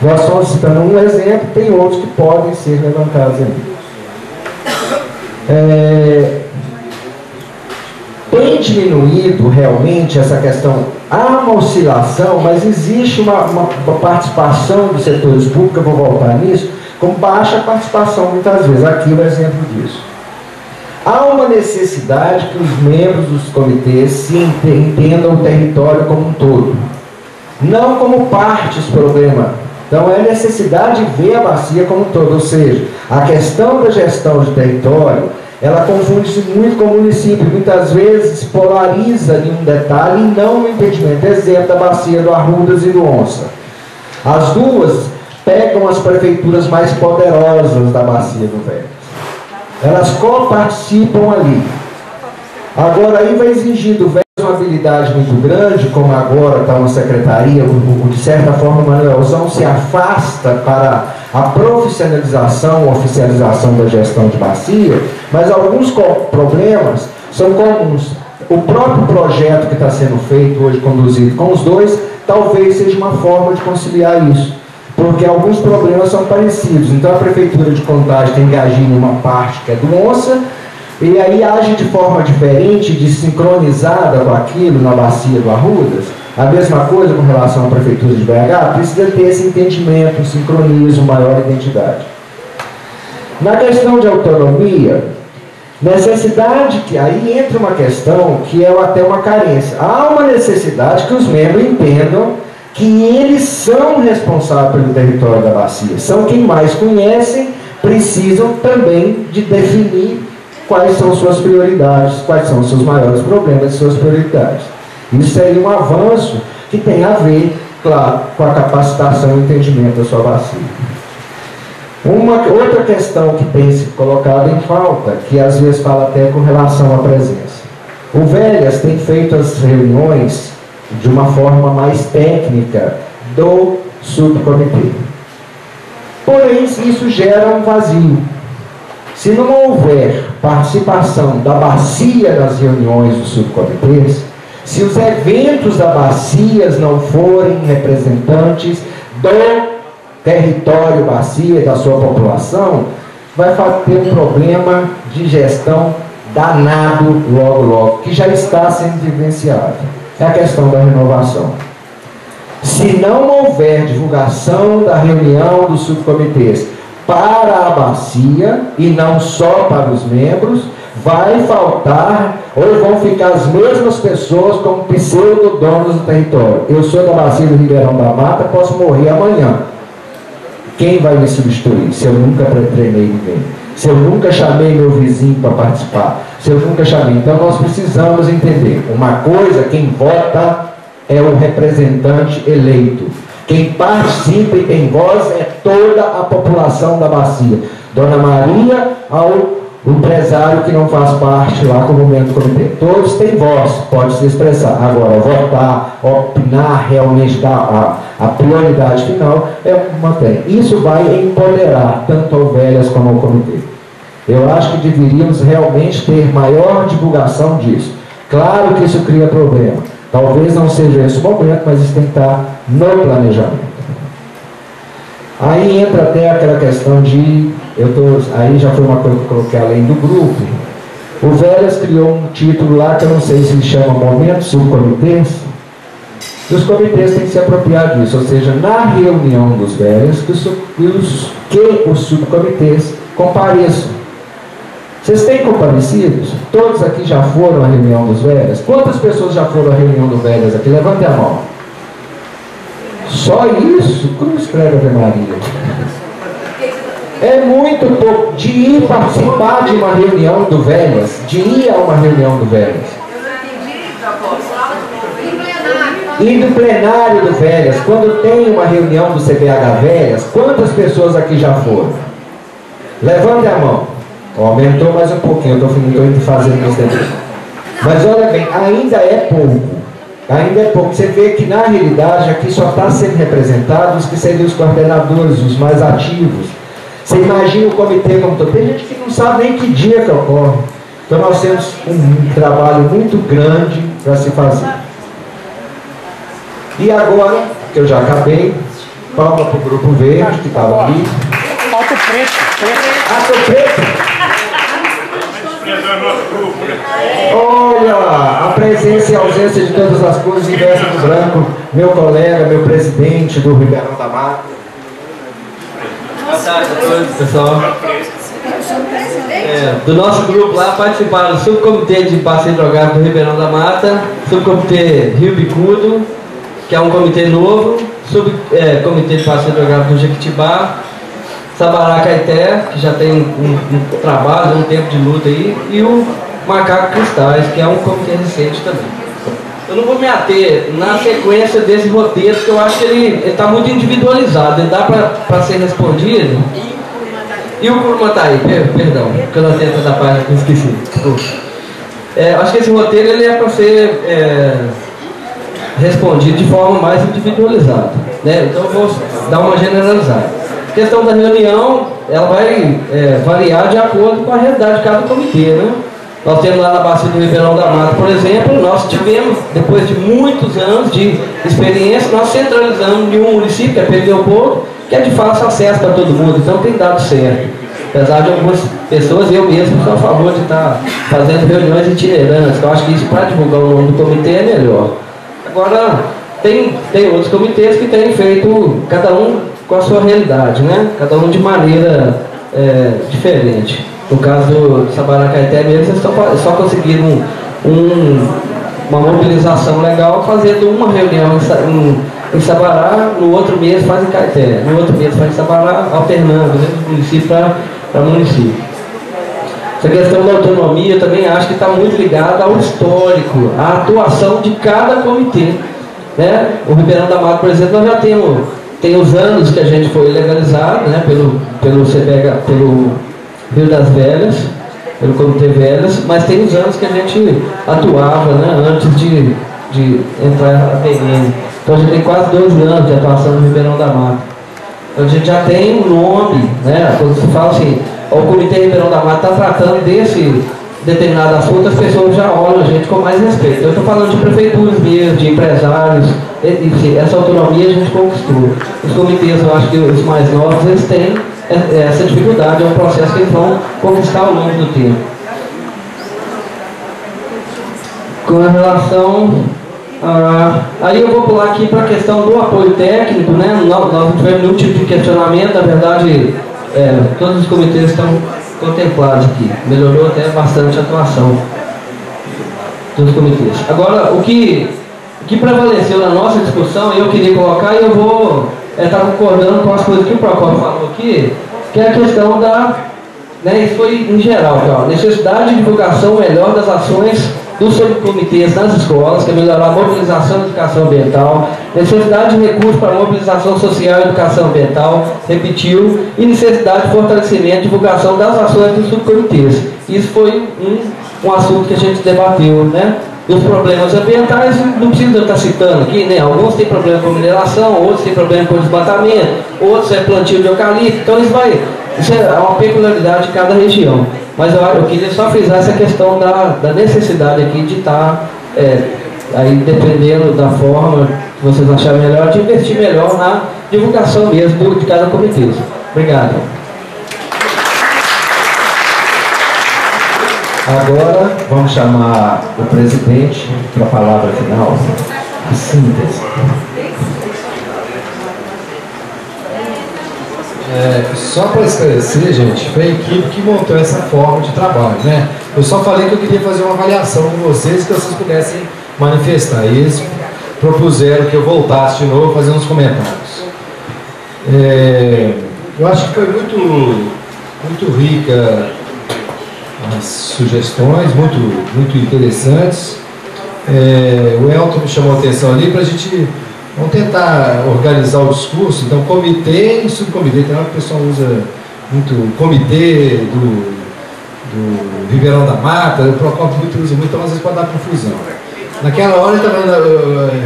Nós estamos citando um exemplo, tem outros que podem ser levantados aí. Tem diminuído realmente essa questão, há uma oscilação, mas existe uma participação dos setores públicos, eu vou voltar nisso, com baixa participação muitas vezes. Aqui é um exemplo disso. Há uma necessidade que os membros dos comitês se entendam o território como um todo, não como partes problema. Então é necessidade de ver a bacia como um todo, ou seja, a questão da gestão de território, ela confunde-se muito com o município, muitas vezes polariza em um detalhe e não no entendimento. Exemplo da bacia do Arrudas e do Onça. As duas pegam as prefeituras mais poderosas da bacia do Velhas. Elas coparticipam ali. Agora aí vai exigir do Velhas uma habilidade muito grande, como agora está uma secretaria, de certa forma o Manuelzão se afasta para a profissionalização, oficialização da gestão de bacia, mas alguns problemas são comuns. O próprio projeto que está sendo feito hoje, conduzido com os dois, talvez seja uma forma de conciliar isso, porque alguns problemas são parecidos. Então a Prefeitura de Contagem tem que agir em uma parte que é do Onça, e aí age de forma diferente, desincronizada com aquilo na bacia do Arrudas. A mesma coisa com relação à Prefeitura de BH, precisa ter esse entendimento, um sincronismo, maior identidade. Na questão de autonomia, necessidade, que aí entra uma questão que é até uma carência. Há uma necessidade que os membros entendam que eles são responsáveis pelo território da bacia, são quem mais conhecem, precisam também de definir quais são suas prioridades, quais são os seus maiores problemas e suas prioridades. Isso seria um avanço que tem a ver, claro, com a capacitação e entendimento da sua bacia. Uma outra questão que tem se colocado em falta, que às vezes fala até com relação à presença. O Velhas tem feito as reuniões de uma forma mais técnica do subcomitê. Porém, isso gera um vazio. Se não houver participação da bacia nas reuniões dos subcomitês, se os eventos da bacia não forem representantes do território bacia e da sua população, vai ter um problema de gestão danado logo, que já está sendo vivenciado. É a questão da renovação. Se não houver divulgação da reunião dos subcomitês para a bacia, e não só para os membros, vai faltar, ou vão ficar as mesmas pessoas como pseudo-donos do território. Eu sou da bacia do Ribeirão da Mata, posso morrer amanhã. Quem vai me substituir se eu nunca treinei ninguém? Se eu nunca chamei meu vizinho para participar? Se eu nunca chamei? Então nós precisamos entender. Uma coisa, quem vota é o representante eleito. Quem participa e tem voz é toda a população da bacia. Dona Maria ao empresário que não faz parte lá como membro do comitê. Todos têm voz, pode se expressar. Agora, votar, opinar, realmente dar a prioridade final é uma matéria. Isso vai empoderar tanto ao Velhas como ao comitê. Eu acho que deveríamos realmente ter maior divulgação disso. Claro que isso cria problema. Talvez não seja esse o momento, mas isso tem que estar no planejamento. Aí entra até aquela questão de... aí já foi uma coisa que eu coloquei além do grupo. O Velhas criou um título lá, que eu não sei se ele chama Momento Subcomitês. E os comitês têm que se apropriar disso. Ou seja, na reunião dos Velhas, que os subcomitês compareçam. Vocês têm comparecidos? Todos aqui já foram à reunião dos Velhas? Quantas pessoas já foram à reunião dos Velhas aqui? Levante a mão. Só isso? Como escreve a Ave Maria? É muito pouco. De ir participar de uma reunião do Velhas, de ir a uma reunião do Velhas. E do plenário do Velhas, quando tem uma reunião do CBH Velhas, quantas pessoas aqui já foram? Levante a mão. Aumentou mais um pouquinho, eu estou indo fazendo isso daqui. Mas olha bem, ainda é pouco. Ainda é pouco. Você vê que na realidade aqui só está sendo representados os que seriam os coordenadores, os mais ativos. Você imagina o comitê como todo. Tem gente que não sabe nem que dia que ocorre. Então nós temos um trabalho muito grande para se fazer. E agora, que eu já acabei, Palma para o Grupo Verde, que estava ali. Falta o preto. Ah, tô preto? Olha lá, a presença e a ausência de todas as cores inversa do branco, meu colega, meu presidente do Ribeirão da Mata. Boa tarde a todos, pessoal. Do nosso grupo lá participaram do subcomitê de passeio drogado do Ribeirão da Mata, subcomitê Rio Bicudo, que é um comitê novo, subcomitê de passeio drogado do Jequitibá, Sabará Caeté, que já tem um trabalho, um tempo de luta aí, e o Macaco Cristais, que é um comitê recente também. Eu não vou me ater na sequência desse roteiro, porque eu acho que ele está muito individualizado, ele dá para ser respondido. E o Curumataí, perdão, porque eu não atento da página que eu esqueci. Acho que esse roteiro ele é para ser respondido de forma mais individualizada, né? Então eu vou dar uma generalizada. A questão da reunião, ela vai variar de acordo com a realidade de cada comitê, né? Nós temos lá na Bacia do Ribeirão da Mata, por exemplo, nós tivemos, depois de muitos anos de experiência, nós centralizamos em um município, que é Pedro Leopoldo, que é de fácil acesso para todo mundo, então tem dado certo. Apesar de algumas pessoas, eu mesmo sou a favor de estar fazendo reuniões itinerantes, eu acho que isso para divulgar o nome do comitê é melhor. Agora, tem outros comitês que têm feito, cada um com a sua realidade, né? Cada um de maneira diferente. No caso do Sabará Caeté mesmo, eles só conseguiram uma mobilização legal fazendo uma reunião em Sabará, no outro mês faz em Caeté, no outro mês faz em Sabará, alternando, né, de município para município. Essa questão da autonomia eu também acho que está muito ligada ao histórico, à atuação de cada comitê, né? O Ribeirão da Mata, por exemplo, nós já tem os anos que a gente foi legalizado, né, pelo Rio das Velhas, pelo Comitê Velhas, mas tem os anos que a gente atuava, né, antes de entrar na PN. Então a gente tem quase 12 anos de atuação no Ribeirão da Mata. Então a gente já tem um nome, né? Quando se fala assim, o Comitê Ribeirão da Mata está tratando desse determinado assunto, as pessoas já olham a gente com mais respeito. Eu estou falando de prefeituras mesmo, de empresários, essa autonomia a gente conquistou. Os comitês, eu acho que os mais novos, eles têm essa dificuldade, é um processo que eles vão conquistar ao longo do tempo. Com relação aí eu vou pular aqui para a questão do apoio técnico, né? Nós não tivemos nenhum tipo de questionamento, na verdade todos os comitês estão contemplados aqui, melhorou até bastante a atuação dos comitês. Agora, o que prevaleceu na nossa discussão, eu queria colocar, e eu vou estar concordando com as coisas que o Procópio falou aqui, que é a questão isso foi em geral, necessidade de divulgação melhor das ações dos subcomitês nas escolas, que é melhorar a mobilização e educação ambiental, necessidade de recursos para mobilização social e educação ambiental, repetiu, e necessidade de fortalecimento e divulgação das ações dos subcomitês. Isso foi um assunto que a gente debateu, né? Os problemas ambientais, não precisa estar citando aqui, né? Alguns têm problema com mineração, outros têm problema com desmatamento, outros é plantio de eucalipto, então isso é uma peculiaridade de cada região. Mas eu queria só frisar essa questão da necessidade aqui de estar, aí dependendo da forma que vocês acharem melhor, de investir melhor na divulgação mesmo de cada comitê. Obrigado. Agora vamos chamar o presidente para a palavra final, a síntese. Só para esclarecer, gente, foi a equipe que montou essa forma de trabalho, né? Eu só falei que eu queria fazer uma avaliação com vocês, que vocês pudessem manifestar. E eles propuseram que eu voltasse de novo, fazer uns comentários. Eu acho que foi muito rica as sugestões, muito interessantes. O Elton me chamou a atenção ali para a gente... Vamos tentar organizar o discurso. Então, comitê e subcomitê. Tem hora que o pessoal usa muito comitê do Ribeirão da Mata, o Procópio usa muito, então às vezes pode dar confusão. Naquela hora, também na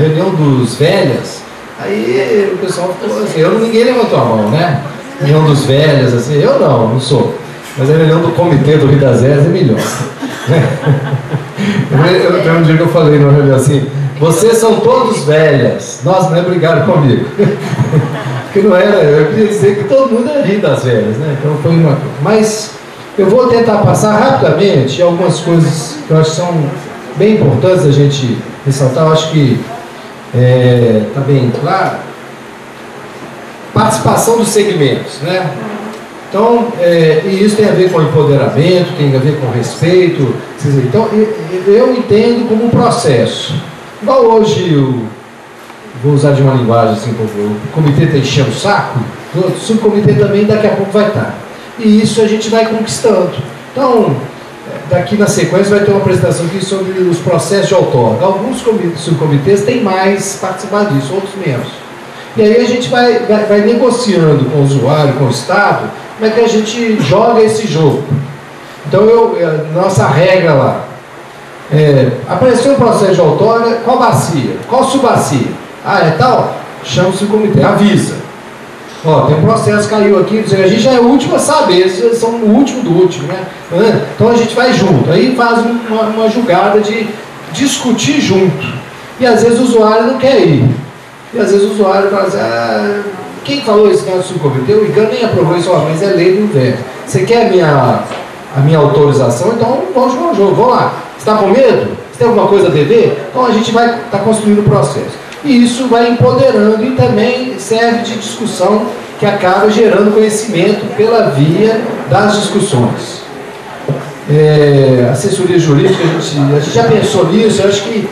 reunião dos velhas, aí o pessoal ficou assim, ninguém levantou a mão, né? Reunião dos velhas, assim, eu não sou. Mas a reunião do comitê do Rio das Velhas é melhor. Tem um dia que eu falei numa reunião assim, vocês são todos velhas. Nossa, não brigaram comigo. que não era, eu queria dizer que todo mundo ri das velhas, né? Então foi uma coisa. Mas eu vou tentar passar rapidamente algumas coisas que eu acho que são bem importantes a gente ressaltar. Eu acho que está bem claro. Participação dos segmentos, né? Então, e isso tem a ver com empoderamento, tem a ver com respeito. Então, eu entendo como um processo. Igual hoje, vou usar de uma linguagem assim, o comitê está enchendo o saco, o subcomitê também daqui a pouco vai estar. E isso a gente vai conquistando. Então, daqui na sequência vai ter uma apresentação aqui sobre os processos de outorga. Alguns subcomitês têm mais participado disso, outros menos. E aí a gente vai negociando com o usuário, com o Estado, como é que a gente joga esse jogo. Então, nossa regra lá, apareceu um processo de outorga, qual bacia? Qual subbacia? Ah, é tal? Chama o subcomitê, avisa. Ó, tem um processo, caiu aqui, a gente já é o último a saber, eles são o último do último, né? Então a gente vai junto, aí faz uma julgada de discutir junto. E às vezes o usuário não quer ir. E às vezes o usuário fala assim, quem falou isso no subcomitê? O IGAN nem aprovou isso, mas é lei do governo. Você quer a minha autorização? Então vamos jogar o jogo, vamos lá. Você está com medo? Você tem alguma coisa a dever? Então a gente vai estar construindo o processo. E isso vai empoderando e também serve de discussão que acaba gerando conhecimento pela via das discussões. Assessoria jurídica, a gente já pensou nisso, eu acho que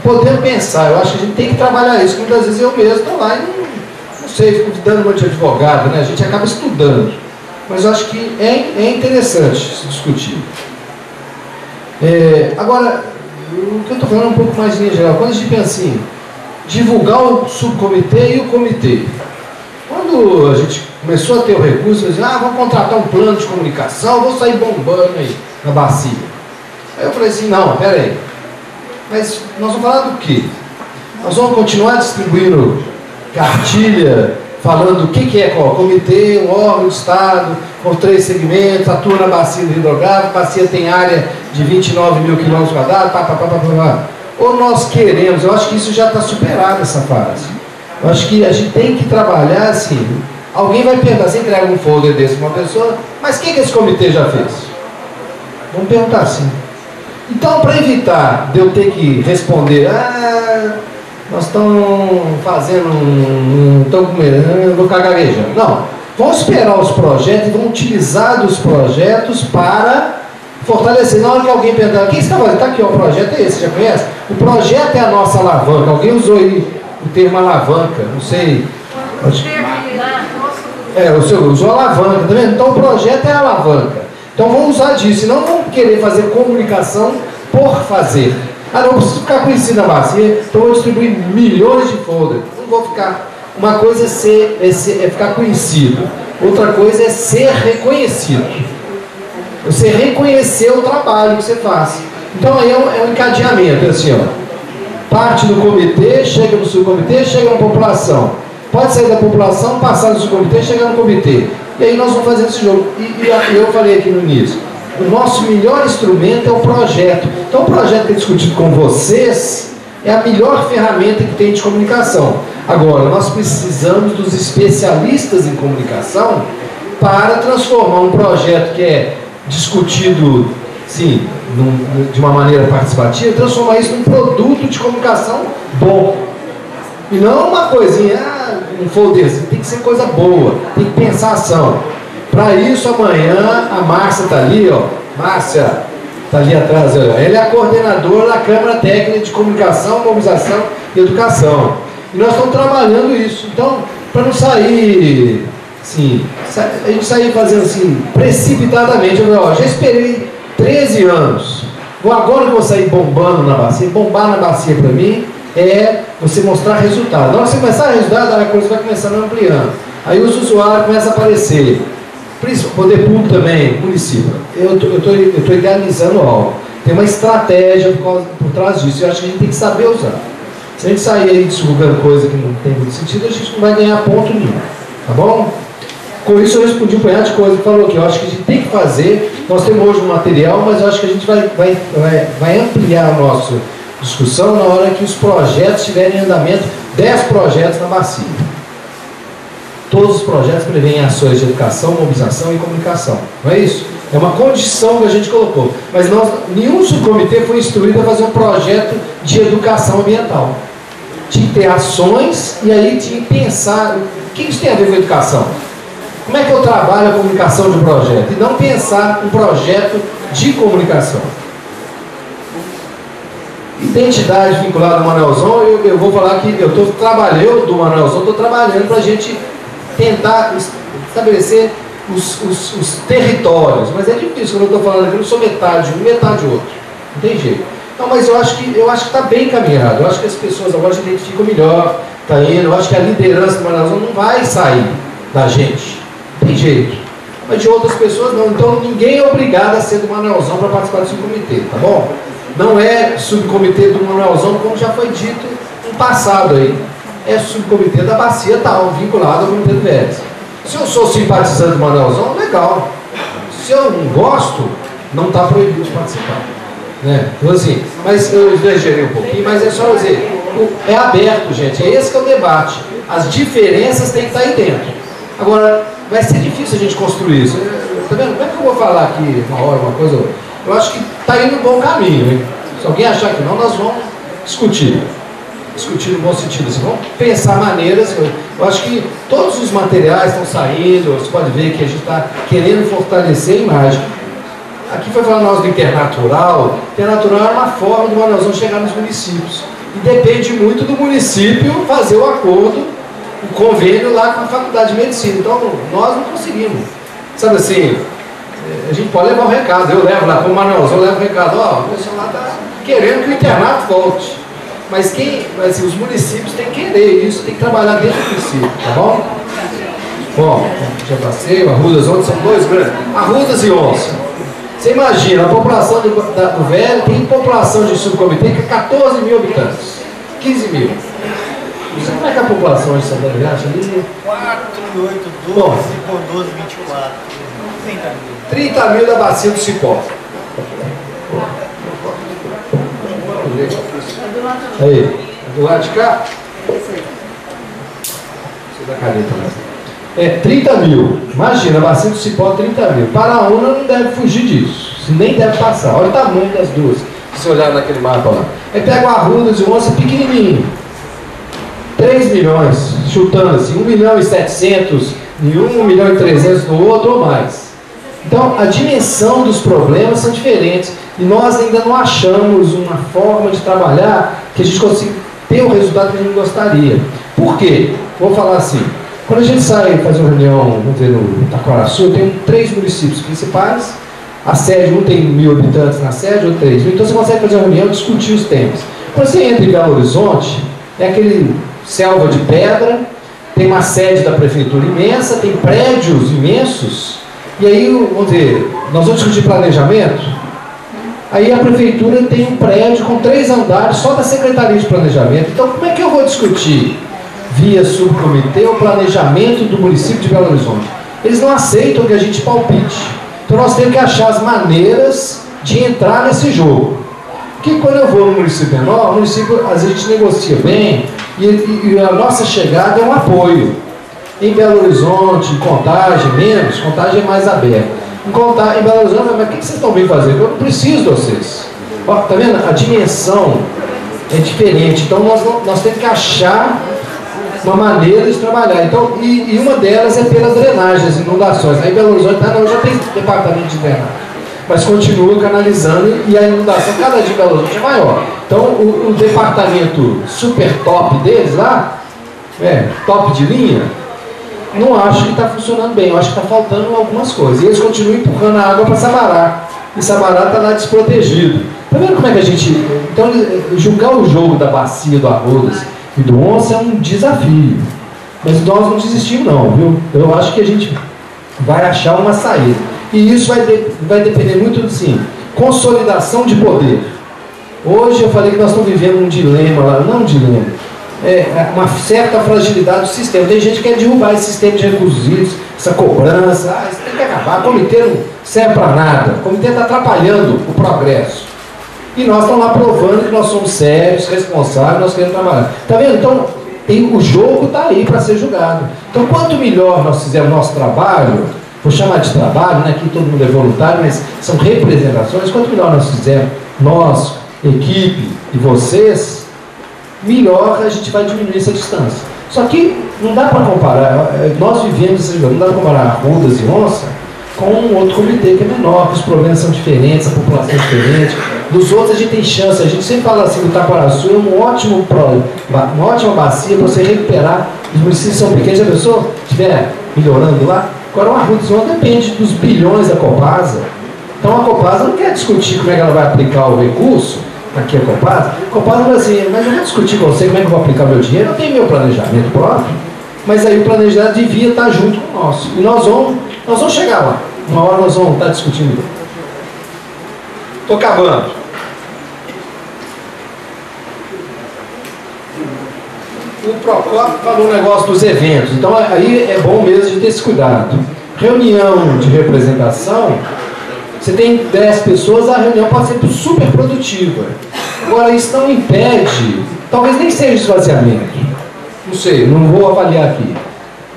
podemos pensar, eu acho que a gente tem que trabalhar isso, muitas vezes eu mesmo estou lá e não sei, fico dando um monte de advogado, né? A gente acaba estudando, mas eu acho que é interessante se discutir. Agora, o que eu estou falando é um pouco mais em linha geral, quando a gente pensa assim, divulgar o subcomitê e o comitê. Quando a gente começou a ter o recurso, eu disse, vamos contratar um plano de comunicação, vou sair bombando aí na bacia. Aí eu falei assim, não, peraí, mas nós vamos falar do quê? Nós vamos continuar distribuindo cartilha, falando o que é qual? Comitê, um órgão do Estado, com 3 segmentos, atua na bacia do hidrográfico, a bacia tem área de 29 mil quilômetros quadrados, ou nós queremos, eu acho que isso já está superado essa fase. Eu acho que a gente tem que trabalhar assim. Alguém vai perguntar, você entrega um folder desse para uma pessoa, mas o que esse comitê já fez? Vamos perguntar assim. Então, para evitar de eu ter que responder, nós estamos fazendo vou ficar gaguejando. Não, vamos esperar os projetos e vamos utilizar dos projetos para fortalecer. Na hora que alguém perguntar, o que você está fazendo? Está aqui, ó, o projeto é esse, já conhece? O projeto é a nossa alavanca. Alguém usou aí o termo alavanca, não sei. O senhor usou alavanca, tá vendo? Então o projeto é a alavanca. Então vamos usar disso, e não vamos querer fazer comunicação por fazer. Não preciso ficar conhecido na bacia, então eu vou distribuir milhões de folders. Não vou ficar. Uma coisa é ficar conhecido, outra coisa é ser reconhecido. Você reconhecer o trabalho que você faz. Então aí é um encadeamento, assim, ó. Parte do comitê, chega no subcomitê, chega na população. Pode sair da população, passar no subcomitê, chegar no comitê. E aí nós vamos fazer esse jogo. E eu falei aqui no início, o nosso melhor instrumento é o projeto. Então o projeto que é discutido com vocês é a melhor ferramenta que tem de comunicação. Agora, nós precisamos dos especialistas em comunicação para transformar um projeto que é discutido, sim, de uma maneira participativa, transformar isso num produto de comunicação bom. E não uma coisinha, um folderzinho, tem que ser coisa boa, tem que pensar ação. Para isso, amanhã, a Márcia está ali, ó. Márcia está ali atrás, ó. Ela é a coordenadora da Câmara Técnica de Comunicação, Mobilização e Educação. E nós estamos trabalhando isso. Então, para não sair, assim, a gente sair fazendo assim, precipitadamente, eu já esperei 13 anos. Agora que eu vou sair bombando na bacia, bombar na bacia para mim é você mostrar resultado. Na hora que você começar a resultado, a coisa vai começando ampliando. Aí os usuários começam a aparecer. Poder público também, município. Eu estou idealizando algo. Tem uma estratégia por trás disso. Eu acho que a gente tem que saber usar. Se a gente sair aí divulgando coisa que não tem muito sentido, a gente não vai ganhar ponto nenhum. Tá bom? Com isso eu respondi um punhado de coisa que falou aqui. Eu acho que a gente tem que fazer. Nós temos hoje um material, mas eu acho que a gente vai ampliar a nossa discussão na hora que os projetos estiverem em andamento, 10 projetos na bacia. todos os projetos prevêem ações de educação, mobilização e comunicação. Não é isso? É uma condição que a gente colocou. Mas nenhum subcomitê foi instruído a fazer um projeto de educação ambiental. Tinha que ter ações e aí tinha que pensar o que isso tem a ver com educação. Como é que eu trabalho a comunicação de um projeto? E não pensar um projeto de comunicação. Identidade vinculada ao Manuelzão, eu vou falar que eu estou trabalhando do Manuelzão, estou trabalhando para a gente tentar estabelecer os territórios. Mas é difícil, quando eu estou falando aqui, eu não sou metade um, metade outro. Não tem jeito. Não, mas eu acho que está bem encaminhado. Eu acho que as pessoas agora se identificam melhor, está indo. Eu acho que a liderança do Manuelzão não vai sair da gente. Tem jeito. Mas de outras pessoas não. Então ninguém é obrigado a ser do Manuelzão para participar do subcomitê, tá bom? Não é subcomitê do Manuelzão, como já foi dito no passado aí. É subcomitê da bacia tal, vinculado ao comitê do Vélez. Se eu sou simpatizante do Manuelzão, legal. Se eu não gosto, não está proibido de participar. Né? Então assim, mas eu exagerei um pouquinho, mas é só dizer, é aberto, gente. É esse que é o debate. As diferenças têm que estar aí dentro. Agora, vai ser difícil a gente construir isso. Tá vendo? Como é que eu vou falar aqui uma hora, uma coisa ou outra? Eu acho que está indo no bom caminho, hein? Se alguém achar que não, nós vamos discutir. Discutir no bom sentido. Assim, vamos pensar maneiras. Eu acho que todos os materiais estão saindo. Você pode ver que a gente está querendo fortalecer a imagem. Aqui foi falando nós do Internatural. Internatural é uma forma do Manuelzão chegar nos municípios. E depende muito do município fazer o acordo, o convênio lá com a Faculdade de Medicina. Então, nós não conseguimos. Sabe assim, a gente pode levar um recado. Eu levo lá, como Manuelzão, eu levo um recado. Ó, o pessoal lá está querendo que o internato volte. Mas assim, os municípios têm que querer isso, tem que trabalhar dentro do município, tá bom? Bom, já passei, Arrudas, Onça, são dois grandes. Arrudas e Onça. Você imagina, a população do Velho tem população de subcomitê que é 14 mil habitantes. 15 mil. Não sei como é que é a população de Santa Maria ali? 4, 8, 12, por 12, 24. 30 mil da bacia do Cipó. Aí, do lado de cá? Você dá caneta, né? 30 mil. Imagina, a bacia do Cipó, 30 mil. Paraúna não deve fugir disso. Nem deve passar. Olha o tamanho das duas. Se você olhar naquele mapa lá. Aí pega o Arrudas e o Onça pequenininho. 3 milhões, chutando assim, 1 milhão e 700 em um, 1 milhão e 300 no outro ou mais. Então, a dimensão dos problemas são diferentes e nós ainda não achamos uma forma de trabalhar que a gente consiga ter o resultado que a gente gostaria. Por quê? Vou falar assim, quando a gente sai fazer uma reunião, vamos dizer, no Taquaraçu, tem 3 municípios principais, a sede, um tem 1.000 habitantes na sede, outro 3 mil, então você consegue fazer uma reunião e discutir os temas. Quando você entra em Belo Horizonte, é aquele selva de pedra, tem uma sede da prefeitura imensa, tem prédios imensos, e aí, vamos dizer, nós vamos discutir planejamento, aí a prefeitura tem um prédio com 3 andares só da Secretaria de Planejamento. Então, como é que eu vou discutir via subcomitê o planejamento do município de Belo Horizonte? Eles não aceitam que a gente palpite. Então, nós temos que achar as maneiras de entrar nesse jogo. Porque quando eu vou no município menor, o município, às vezes, a gente negocia bem e a nossa chegada é um apoio. Em Belo Horizonte, em Contagem, menos, Contagem é mais aberta. Em Belo Horizonte, mas o que vocês estão bem fazendo? Eu não preciso de vocês. Ó, tá vendo? A dimensão é diferente. Então nós temos que achar uma maneira de trabalhar. Então, e uma delas é pelas drenagens, inundações. Aí em Belo Horizonte já tem departamento de drenagem. Mas continua canalizando e a inundação cada dia em Belo Horizonte é maior. Então o departamento super top deles lá, top de linha, não acho que está funcionando bem, eu acho que está faltando algumas coisas. E eles continuam empurrando a água para Sabará. E Sabará está lá desprotegido. Está vendo como é que a gente... Então, julgar o jogo da bacia, do Arrudas e do Onça é um desafio. Mas nós não desistimos não, viu? Eu acho que a gente vai achar uma saída. E isso vai depender muito, assim, consolidação de poder. Hoje eu falei que nós estamos vivendo um dilema lá, não um dilema, uma certa fragilidade do sistema. Tem gente que quer derrubar esse sistema de recursos hídricos, essa cobrança, isso tem que acabar, o comitê não serve para nada, o comitê está atrapalhando o progresso. E nós estamos lá provando que nós somos sérios, responsáveis, nós queremos trabalhar. Está vendo? Então, o jogo está aí para ser julgado. Então, quanto melhor nós fizermos nosso trabalho, vou chamar de trabalho, né? Aqui todo mundo é voluntário, mas são representações, quanto melhor nós fizermos, nós, equipe e vocês, melhor a gente vai diminuir essa distância. Só que não dá para comparar, nós vivemos essa não dá para comparar Arrudas e Onça com um outro comitê que é menor, que os problemas são diferentes, a população é diferente. Dos outros a gente tem chance, a gente sempre fala assim, o Taquaraçu é uma ótima bacia para você recuperar. Os municípios são pequenos, a pessoa estiver melhorando lá. Agora o Arrudas e Onça depende dos bilhões da Copasa. Então a Copasa não quer discutir como é que ela vai aplicar o recurso, aqui a Copasa fala assim, mas eu vou discutir com você como é que eu vou aplicar o meu dinheiro, eu tenho meu planejamento próprio, mas aí o planejamento devia estar junto com o nosso. E nós vamos chegar lá. Uma hora nós vamos estar discutindo. Estou acabando. O Procópio falou um negócio dos eventos, então aí é bom mesmo de ter esse cuidado. Reunião de representação, você tem 10 pessoas, a reunião pode ser super produtiva. Agora, isso não impede, talvez nem seja esvaziamento. Não sei, não vou avaliar aqui.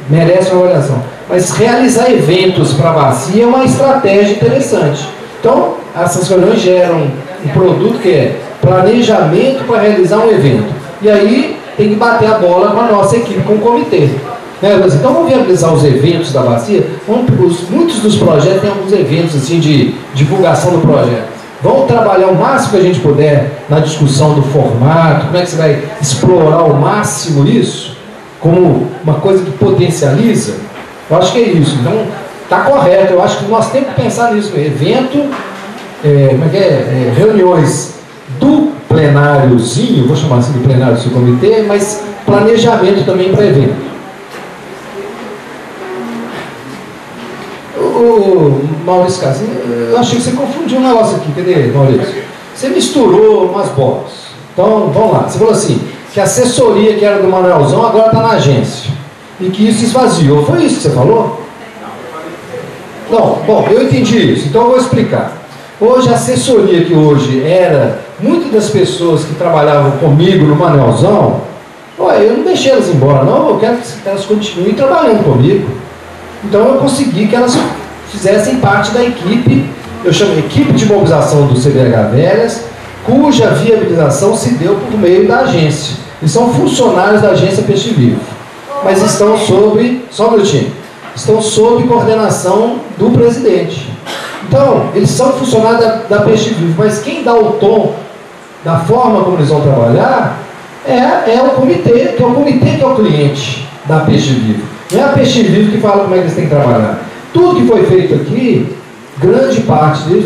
Merece uma avaliação. Mas realizar eventos para a bacia é uma estratégia interessante. Então, essas reuniões geram um produto que é planejamento para realizar um evento. E aí, tem que bater a bola com a nossa equipe, com o comitê. Então vamos viabilizar os eventos da bacia. Muitos dos projetos têm alguns eventos assim, de divulgação do projeto. Vamos trabalhar o máximo que a gente puder na discussão do formato, como é que você vai explorar ao máximo isso, como uma coisa que potencializa. Eu acho que é isso. Então, está correto. Eu acho que nós temos que pensar nisso. Evento, reuniões do plenáriozinho, vou chamar assim de plenário do seu comitê, mas planejamento também para evento. Maurício Casim, eu achei que você confundiu um negócio aqui. Cadê, Maurício? Você misturou umas bolas. Então, vamos lá. Você falou assim, que a assessoria que era do Manuelzão agora está na agência. E que isso esvaziou. Foi isso que você falou? Não, bom, eu entendi isso. Então eu vou explicar. Hoje, a assessoria que hoje era, muitas das pessoas que trabalhavam comigo no Manuelzão, eu não deixei elas embora, não. Eu quero que elas continuem trabalhando comigo. Então eu consegui que elas fizessem parte da equipe, eu chamo equipe de mobilização do CBH Velhas, cuja viabilização se deu por meio da agência. Eles são funcionários da agência Peixe Vivo, mas estão sob, só um minutinho, estão sob coordenação do presidente. Então, eles são funcionários da Peixe Vivo, mas quem dá o tom da forma como eles vão trabalhar é o comitê, que é o cliente da Peixe Vivo. Não é a Peixe Vivo que fala como é que eles têm que trabalhar. Tudo que foi feito aqui, grande parte dele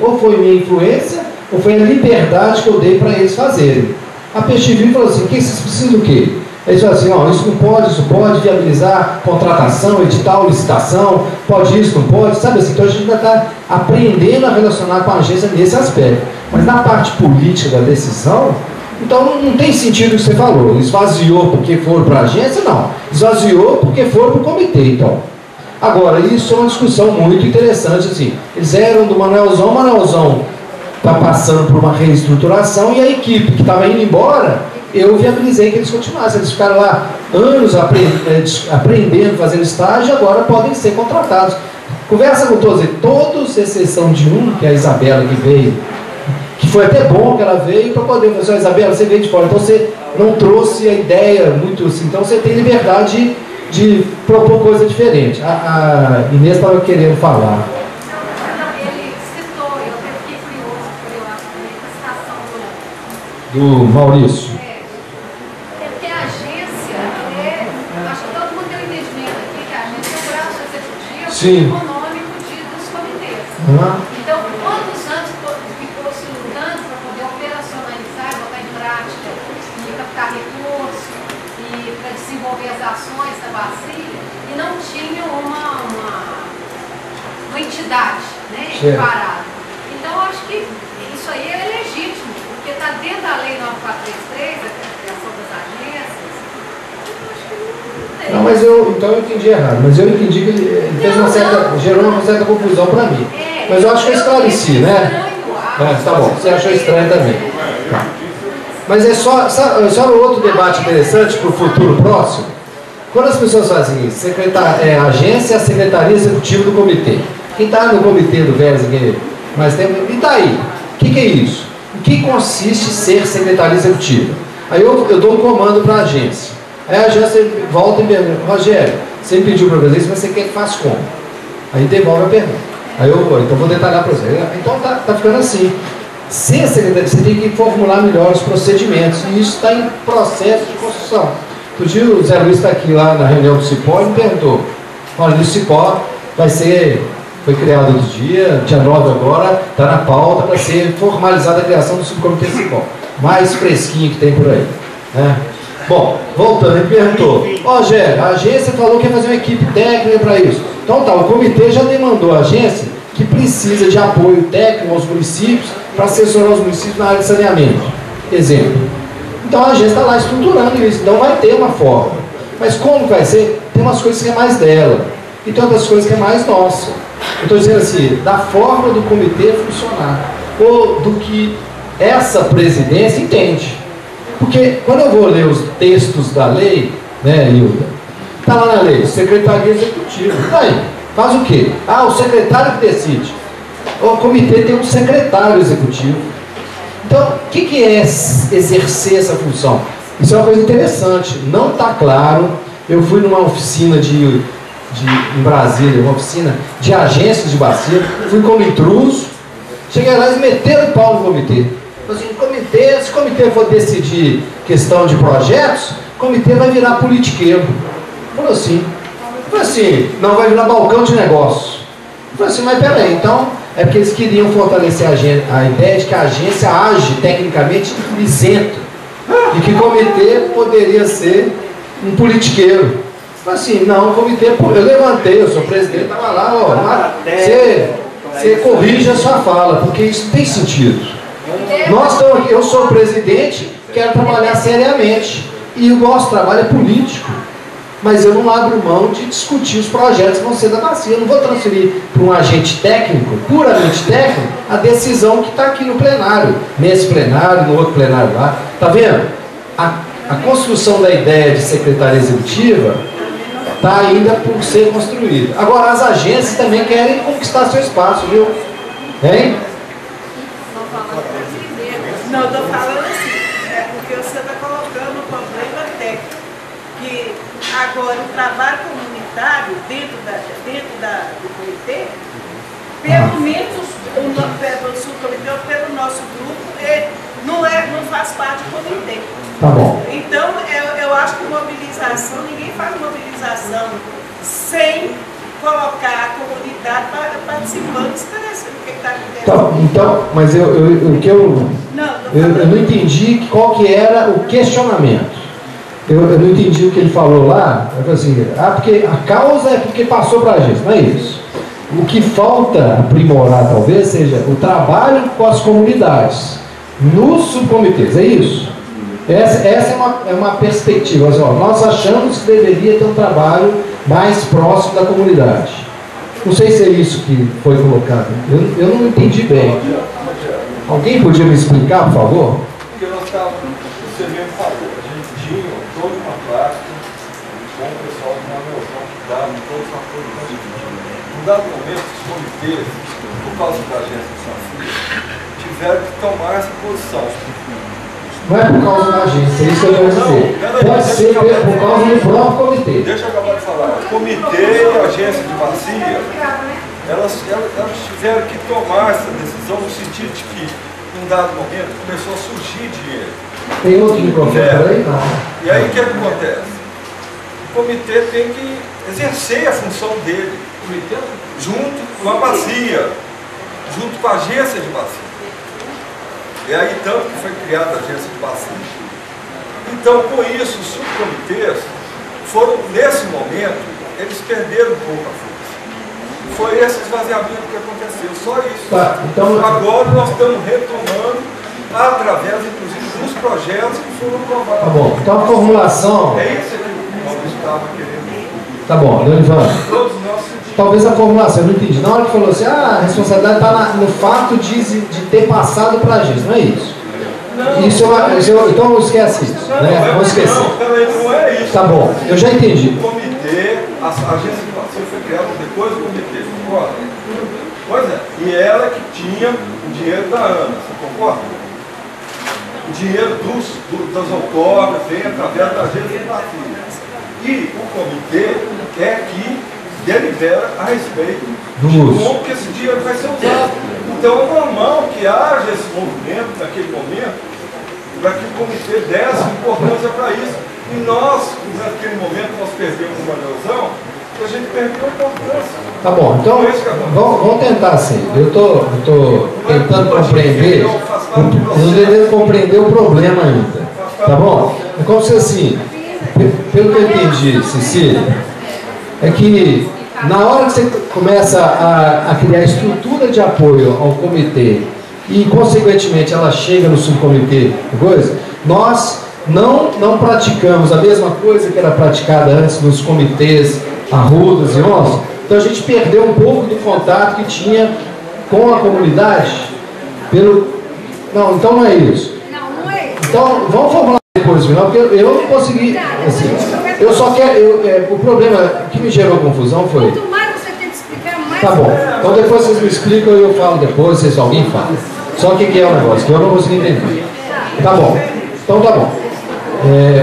ou foi minha influência, ou foi a liberdade que eu dei para eles fazerem. A Peixe Vivo falou assim, vocês precisam do quê? Eles falaram assim, isso não pode, viabilizar contratação, edital, licitação, pode isso, não pode, sabe assim? Então a gente ainda está aprendendo a relacionar com a agência nesse aspecto. Mas na parte política da decisão, então não tem sentido o que você falou. Esvaziou porque foram para a agência? Não. Esvaziou porque foram para o comitê, então. Agora, isso é uma discussão muito interessante, assim. Eles eram do Manuelzão, o Manuelzão está passando por uma reestruturação e a equipe que estava indo embora, eu viabilizei que eles continuassem. Eles ficaram lá anos aprendendo, fazendo estágio, agora podem ser contratados. Conversa com todos, exceção de um, que é a Isabela, que veio, que foi até bom que ela veio para poder fazer, Isabela, você veio de fora, então você não trouxe a ideia muito assim, então você tem liberdade de propor coisa diferente. A Inês estava querendo falar. Ele citou, eu fiquei curioso a citação do Maurício. É porque a agência, acho que todo mundo tem um entendimento aqui que a agência é o braço executivo econômico dos comitês. Então, quantos anos ficou se lutando para poder operacionalizar, botar em prática e captar recursos e para desenvolver as ações da bacia e não tinha uma entidade, né, equiparada. Então, eu acho que isso aí é legítimo, porque está dentro da lei 9433, a criação das agências. Eu acho que não tem. Não, mas então eu entendi errado, mas eu entendi que ele fez gerou uma certa confusão para mim. Mas eu acho que eu esclareci, né? Tá bom, você achou estranho também. Tá. Mas é só outro debate interessante para o futuro próximo. Quando as pessoas fazem isso, agência é a secretaria executiva do comitê. Quem está no comitê do VERES, mais tempo, e está aí. O que é isso? O que consiste ser secretaria executiva? Aí eu dou um comando para a agência. Aí a agência volta e pergunta: Rogério, você me pediu para fazer isso, mas você quer que faça como? Aí devolve a pergunta. Aí então vou detalhar para você. Então tá ficando assim. Ser secretaria, você tem que formular melhor os procedimentos. E isso está em processo de construção. Outro dia o Zé Luiz está aqui lá na reunião do Cipó e me perguntou: olha, o Cipó foi criado outro dia 9 agora, está na pauta para ser formalizada a criação do subcomitê Cipó. Mais fresquinho que tem por aí. Né? Bom, voltando, ele perguntou: Rogério, a agência falou que ia fazer uma equipe técnica para isso. Então tá, o comitê já demandou a agência que precisa de apoio técnico aos municípios para assessorar os municípios na área de saneamento. Exemplo. Então a agência está lá estruturando isso, então vai ter uma forma. Mas como vai ser? Tem umas coisas que é mais dela, e tem outras coisas que é mais nossa. Eu estou dizendo assim, da forma do comitê funcionar, ou do que essa presidência entende. Porque quando eu vou ler os textos da lei, né, Hilda? Está lá na lei, secretaria executiva. Está aí. Faz o quê? Ah, o secretário que decide. O comitê tem um secretário executivo. Então, o que é exercer essa função? Isso é uma coisa interessante. Não está claro. Eu fui numa oficina em Brasília, uma oficina de agências de bacia. Fui como intruso. Cheguei lá e meteram o pau no comitê. Assim, se o comitê for decidir questão de projetos, o comitê vai virar politiqueiro. Falou assim, não vai virar balcão de negócio. Falei assim, mas peraí, então é porque eles queriam fortalecer a ideia de que a agência age tecnicamente isento e que o comitê poderia ser um politiqueiro. Falei assim, não, o comitê, eu levantei, eu sou presidente, estava lá, ó, você corrige a sua fala, porque isso tem sentido. Nós estamos aqui, eu sou presidente, quero trabalhar seriamente. E o nosso trabalho é político. Mas eu não abro mão de discutir os projetos que vão ser da bacia. Eu não vou transferir para um agente técnico, puramente técnico, a decisão que está aqui no plenário. Nesse plenário, no outro plenário lá. Está vendo? A construção da ideia de secretaria executiva está ainda por ser construída. Agora, as agências também querem conquistar seu espaço, viu? Hein? Não, eu estou falando assim, porque você está colocando um problema técnico, que agora o trabalho comunitário dentro do comitê, pelo menos pelo subcomitê ou pelo nosso grupo, não faz parte do comitê. Tá bom. Então, eu acho que mobilização, ninguém faz mobilização sem colocar a comunidade participando, esclarecendo o que está acontecendo. Então, mas eu não entendi qual que era o questionamento. Eu não entendi o que ele falou lá. Eu falei assim, porque a causa é porque passou para a gente, não é isso. O que falta aprimorar talvez seja o trabalho com as comunidades, nos subcomitês, é isso? Essa é uma perspectiva. Assim, ó, nós achamos que deveria ter um trabalho mais próximo da comunidade. Não sei se é isso que foi colocado. Eu não entendi bem. Alguém podia me explicar, por favor? Porque nós estávamos, você mesmo falou, a gente tinha toda uma prática com o pessoal de uma noção que dava todos os fatores positivos. Num dado momento, os comitês, por causa da agência de Safira, tiveram que tomar essa posição. Não é por causa da agência, é isso que eu quero dizer. Pode ser por causa do próprio comitê. Deixa eu acabar de falar. O comitê e a agência de bacia, elas tiveram que tomar essa decisão no sentido de que, num dado momento, começou a surgir dinheiro. Tem outro microfone aí? Não. E aí o que acontece? O comitê tem que exercer a função dele, junto com a bacia, junto com a agência de bacia. E aí, tanto que foi criada a agência de bacia. Então, com isso, os subcomitês foram, nesse momento, eles perderam um pouco a força. Foi esse esvaziamento que aconteceu, só isso. Tá, então, agora nós estamos retomando, através, inclusive, dos projetos que foram aprovados. Tá bom, então a formulação... É isso que o Maurício estava querendo. Tá bom, Leandro. Todos nós sentimos. Talvez a formulação, eu não entendi. Na hora que falou assim, a responsabilidade está no fato de ter passado para a agência, não é isso? Então esquece isso, né? Vamos esquecer. Não é isso. Tá bom, eu já entendi. O comitê, a agência de vacina foi criada depois do comitê, concorda? Pois é, e ela que tinha o dinheiro da ANA, você concorda? O dinheiro das outorgas vem através da agência de vacina. E o comitê é que delibera a respeito de como que esse dinheiro vai ser usado. Então é normal que haja esse movimento naquele momento para que o comitê desse importância para isso. E nós, naquele momento, nós perdemos uma eleição, a gente perdeu a importância. Tá bom, então vamos tentar assim. Eu estou tentando compreender, o problema ainda. Tá bom? É como se assim, pelo que eu entendi, Cecília, é que na hora que você começa a criar estrutura de apoio ao comitê e, consequentemente, ela chega no subcomitê, nós não praticamos a mesma coisa que era praticada antes nos comitês Arrudas e ONS. Então a gente perdeu um pouco do contato que tinha com a comunidade. Não, então não é isso. Não é isso. Então vamos formular depois, porque eu não consegui. Assim, eu só quero. O problema que me gerou confusão foi. Quanto mais você tem que explicar, mais. Tá bom. Então depois vocês me explicam e eu falo depois, se alguém fala. Só o que é o negócio, que eu não consegui entender. Tá bom. Então tá bom.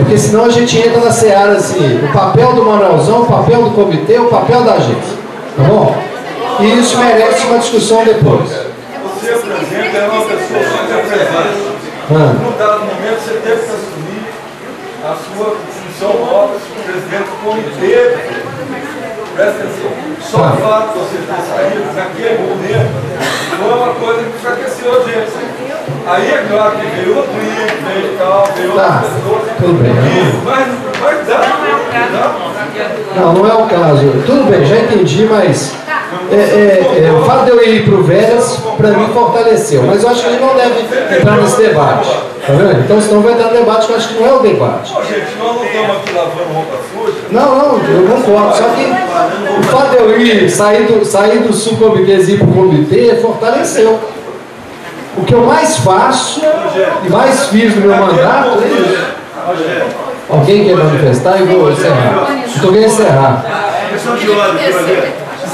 Porque senão a gente entra na seara assim, o papel do Manuelzão, o papel do comitê, o papel da agência. Tá bom? E isso merece uma discussão depois. Você, por exemplo, é uma pessoa que representa. Num dado momento você teve que assumir a sua função nova, presidente do comitê. Presta atenção. Só o fato de você ter saído naquele momento foi uma coisa que enfraqueceu a gente. Aí é claro que veio o primo, veio tal, veio outras pessoas. Tudo bem. Mas dá. Não é o caso. Tudo bem, já entendi, mas o fato de eu ir para o Veras, para mim, fortaleceu. Mas eu acho que a gente não deve entrar nesse debate. Tá vendo? Então, senão vai entrar no debate que eu acho que não é o debate. Gente, nós não estamos aqui lavando roupa suja. Não, eu concordo. Só que o fato de eu ir, sair do subcomitê e ir para o comitê, fortaleceu. O que eu mais faço e mais fiz no meu mandato é isso. Alguém quer manifestar e vou encerrar. Estou querendo encerrar. Questão de ordem,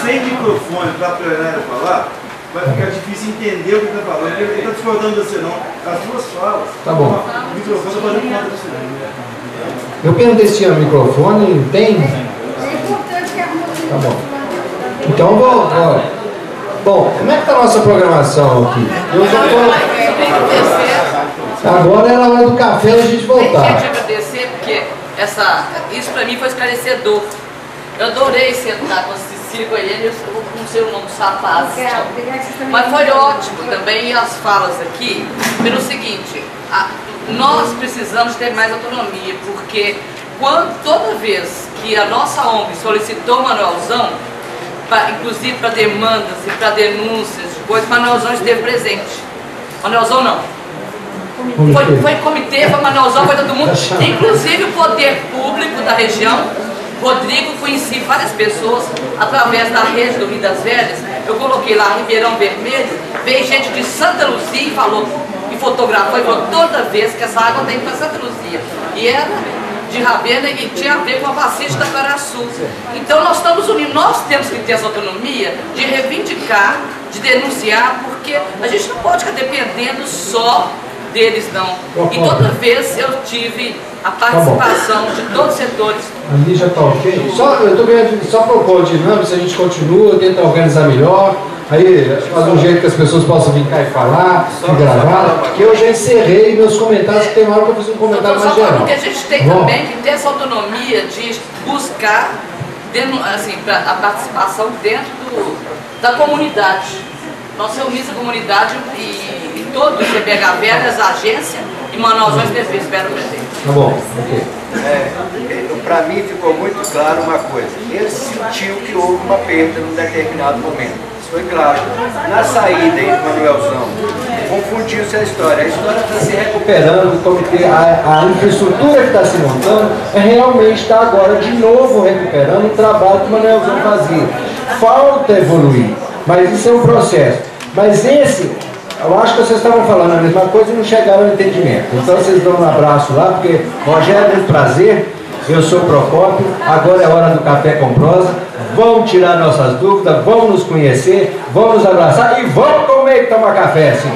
sem microfone para a plenária falar, vai ficar difícil entender o que está falando, porque ele está discordando de você não. As duas falas. Tá bom. O microfone está fazendo conta de você não. Eu perguntei se tinha microfone, tem? É importante que a Tá bom. Então vou. Bom, como é que está a nossa programação aqui? Eu já tô... Agora é a hora do café e a gente voltar. Eu queria te agradecer, porque isso para mim foi esclarecedor. Eu adorei sentar com a Cecília, com ele, eu não sei o nome do rapaz. Mas foi ótimo também, e as falas aqui, pelo seguinte, nós precisamos ter mais autonomia, porque toda vez que a nossa ONG solicitou o Manuelzão, inclusive para demandas e para denúncias de coisas, Manuelzão esteve presente. Manuelzão não. Foi comitê, foi Manuelzão, foi todo mundo. Inclusive o poder público da região. Rodrigo, conheci várias pessoas através da rede do Rio das Velhas. Eu coloquei lá Ribeirão Vermelho, veio gente de Santa Luzia e falou, e fotografou e falou toda vez que essa água tem para Santa Luzia. E era de Ravena e tinha a ver com a bacia de Taparaçu. Então nós estamos unindo, nós temos que ter essa autonomia de reivindicar, de denunciar, porque a gente não pode ficar dependendo só deles não. E toda vez eu tive a participação de todos os setores. Ali já está ok? Eu estou querendo só propor dinâmica, se a gente continua, tenta organizar melhor, aí faz um jeito que as pessoas possam vir cá e falar, e gravar, porque eu já encerrei meus comentários, que tem uma hora que eu fiz um comentário mais geral. Porque a gente tem também que ter essa autonomia de buscar assim, a participação dentro da comunidade. Nós reunimos a comunidade e todos, CBH Velhas, a agência e Manuelzão espero presente. Tá bom, ok. Para mim ficou muito claro uma coisa, ele sentiu que houve uma perda num determinado momento, isso foi claro. Na saída do Manuelzão, confundiu-se a história está se recuperando, a infraestrutura que está se montando realmente está agora de novo recuperando o trabalho que o Manuelzão fazia. Falta evoluir, mas isso é um processo. Mas Eu acho que vocês estavam falando a mesma coisa e não chegaram ao entendimento. Então vocês dão um abraço lá, porque Rogério, é muito prazer. Eu sou Procópio, agora é hora do café com prosa. Vamos tirar nossas dúvidas, vamos nos conhecer, vamos nos abraçar e vamos comer e tomar café, sim.